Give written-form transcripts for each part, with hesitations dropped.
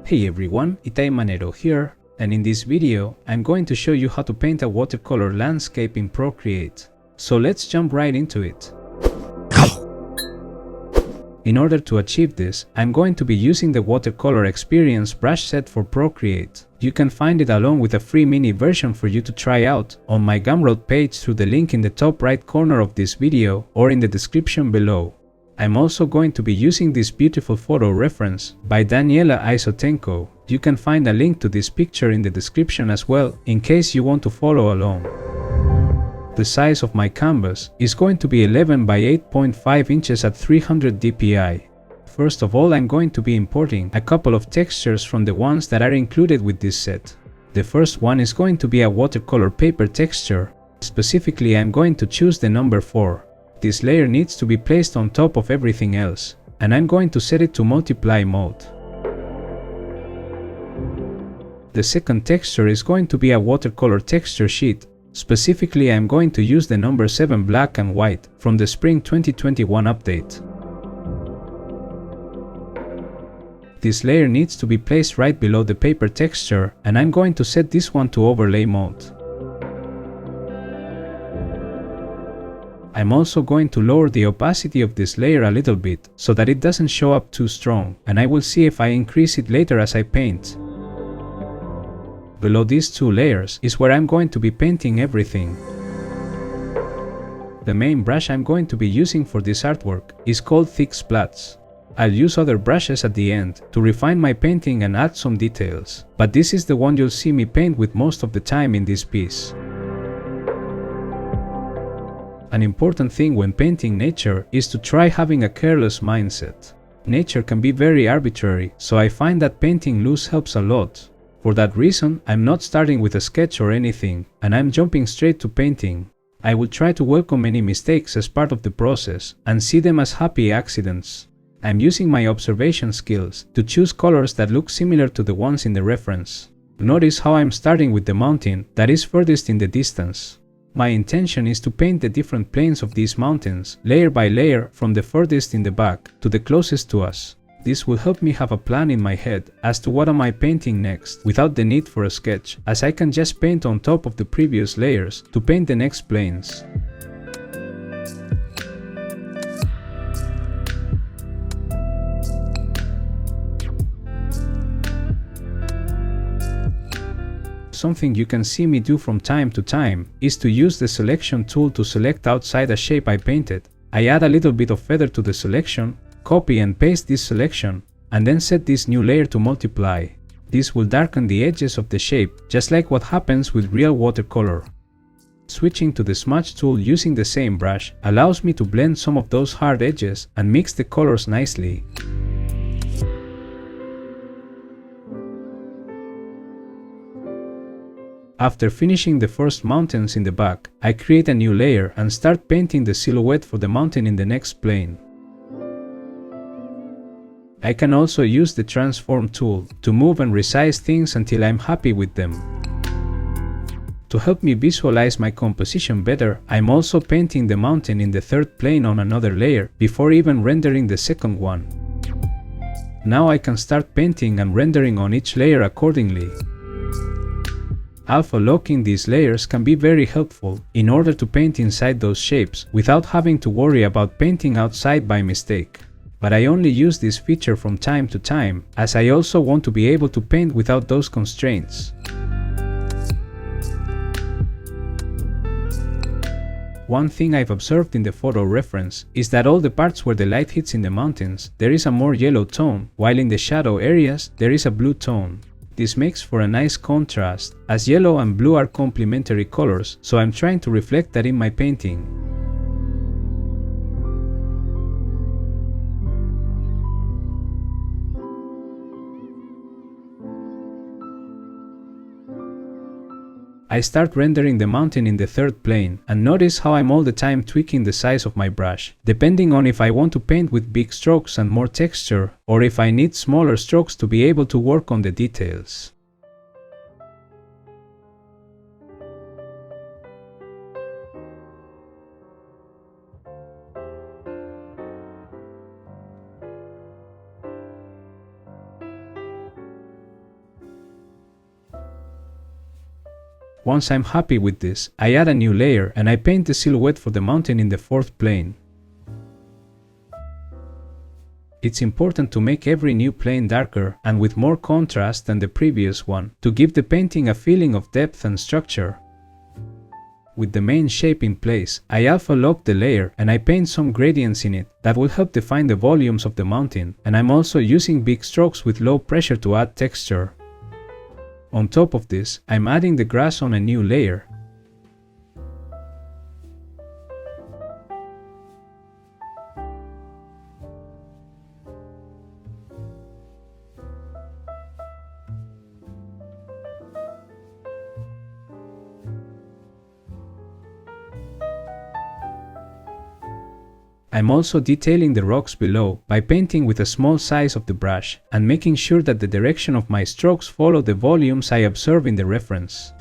Hey everyone, Manero here, and in this video I'm going to show you how to paint a watercolor landscape in Procreate. So let's jump right into it. In order to achieve this, I'm going to be using the Watercolor Experience brush set for Procreate. You can find it along with a free mini version for you to try out on my Gumroad page through the link in the top right corner of this video or in the description below. I'm also going to be using this beautiful photo reference by Daniela Izotenko. You can find a link to this picture in the description as well in case you want to follow along. The size of my canvas is going to be 11 by 8.5 inches at 300 dpi. First of all, I'm going to be importing a couple of textures from the ones that are included with this set. The first one is going to be a watercolor paper texture. Specifically, I'm going to choose the number 4. This layer needs to be placed on top of everything else, and I'm going to set it to multiply mode. The second texture is going to be a watercolor texture sheet. Specifically, I'm going to use the number 7 black and white from the Spring 2021 update. This layer needs to be placed right below the paper texture, and I'm going to set this one to overlay mode. I'm also going to lower the opacity of this layer a little bit so that it doesn't show up too strong, and I will see if I increase it later as I paint. Below these two layers is where I'm going to be painting everything. The main brush I'm going to be using for this artwork is called Thick Splats. I'll use other brushes at the end to refine my painting and add some details, but this is the one you'll see me paint with most of the time in this piece. An important thing when painting nature is to try having a careless mindset. Nature can be very arbitrary, so I find that painting loose helps a lot. For that reason, I'm not starting with a sketch or anything, and I'm jumping straight to painting. I will try to welcome any mistakes as part of the process and see them as happy accidents. I'm using my observation skills to choose colors that look similar to the ones in the reference. Notice how I'm starting with the mountain that is furthest in the distance. My intention is to paint the different planes of these mountains layer by layer from the furthest in the back to the closest to us. This will help me have a plan in my head as to what am I painting next without the need for a sketch, as I can just paint on top of the previous layers to paint the next planes. Something you can see me do from time to time is to use the selection tool to select outside a shape I painted. I add a little bit of feather to the selection, copy and paste this selection, and then set this new layer to multiply. This will darken the edges of the shape, just like what happens with real watercolor. Switching to the smudge tool using the same brush allows me to blend some of those hard edges and mix the colors nicely. After finishing the first mountains in the back, I create a new layer and start painting the silhouette for the mountain in the next plane. I can also use the transform tool to move and resize things until I'm happy with them. To help me visualize my composition better, I'm also painting the mountain in the third plane on another layer before even rendering the second one. Now I can start painting and rendering on each layer accordingly. Alpha locking these layers can be very helpful in order to paint inside those shapes without having to worry about painting outside by mistake. But I only use this feature from time to time, as I also want to be able to paint without those constraints. One thing I've observed in the photo reference is that all the parts where the light hits in the mountains, there is a more yellow tone, while in the shadow areas, there is a blue tone. This makes for a nice contrast, as yellow and blue are complementary colors, so I'm trying to reflect that in my painting. I start rendering the mountain in the third plane, and notice how I'm all the time tweaking the size of my brush, depending on if I want to paint with big strokes and more texture, or if I need smaller strokes to be able to work on the details. Once I'm happy with this, I add a new layer and I paint the silhouette for the mountain in the fourth plane. It's important to make every new plane darker and with more contrast than the previous one to give the painting a feeling of depth and structure. With the main shape in place, I alpha lock the layer and I paint some gradients in it that will help define the volumes of the mountain, and I'm also using big strokes with low pressure to add texture. On top of this, I'm adding the grass on a new layer. I'm also detailing the rocks below by painting with a small size of the brush and making sure that the direction of my strokes follow the volumes I observe in the reference.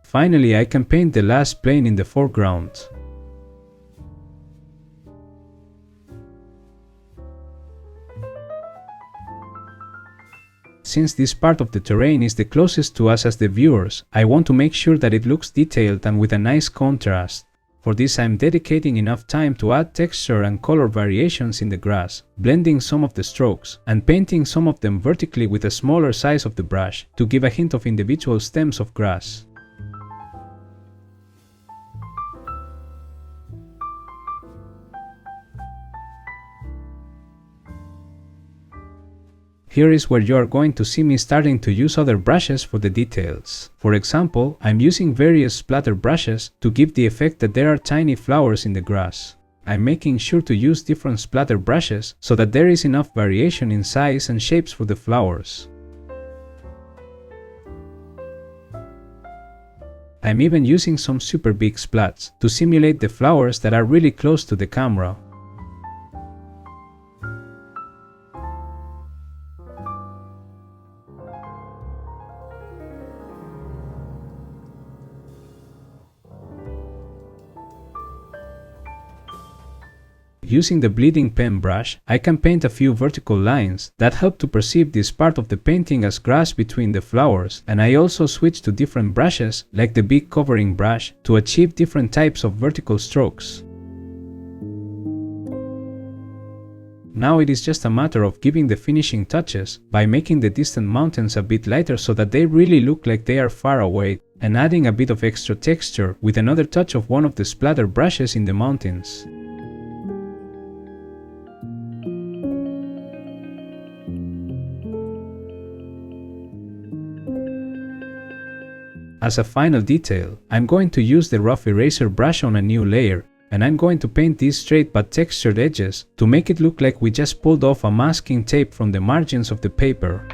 Finally, I can paint the last plane in the foreground. Since this part of the terrain is the closest to us as the viewers, I want to make sure that it looks detailed and with a nice contrast. For this, I'm dedicating enough time to add texture and color variations in the grass, blending some of the strokes, and painting some of them vertically with a smaller size of the brush to give a hint of individual stems of grass. Here is where you are going to see me starting to use other brushes for the details. For example, I'm using various splatter brushes to give the effect that there are tiny flowers in the grass. I'm making sure to use different splatter brushes so that there is enough variation in size and shapes for the flowers. I'm even using some super big splats to simulate the flowers that are really close to the camera. Using the bleeding pen brush, I can paint a few vertical lines that help to perceive this part of the painting as grass between the flowers, and I also switch to different brushes, like the big covering brush, to achieve different types of vertical strokes. Now it is just a matter of giving the finishing touches by making the distant mountains a bit lighter so that they really look like they are far away, and adding a bit of extra texture with another touch of one of the splatter brushes in the mountains. As a final detail, I'm going to use the rough eraser brush on a new layer, and I'm going to paint these straight but textured edges to make it look like we just pulled off a masking tape from the margins of the paper.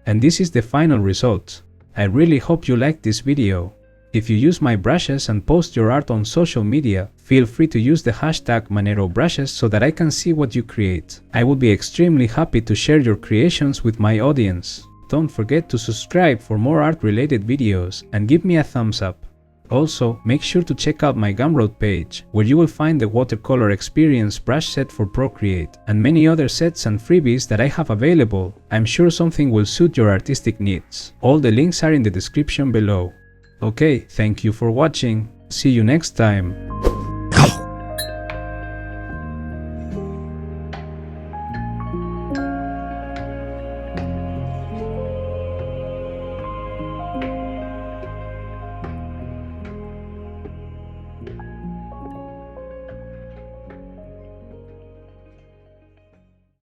And this is the final result. I really hope you liked this video. If you use my brushes and post your art on social media, feel free to use the hashtag Manero brushes so that I can see what you create. I will be extremely happy to share your creations with my audience. Don't forget to subscribe for more art-related videos and give me a thumbs up. Also, make sure to check out my Gumroad page, where you will find the Watercolor Experience brush set for Procreate and many other sets and freebies that I have available. I'm sure something will suit your artistic needs. All the links are in the description below. Okay, thank you for watching. See you next time.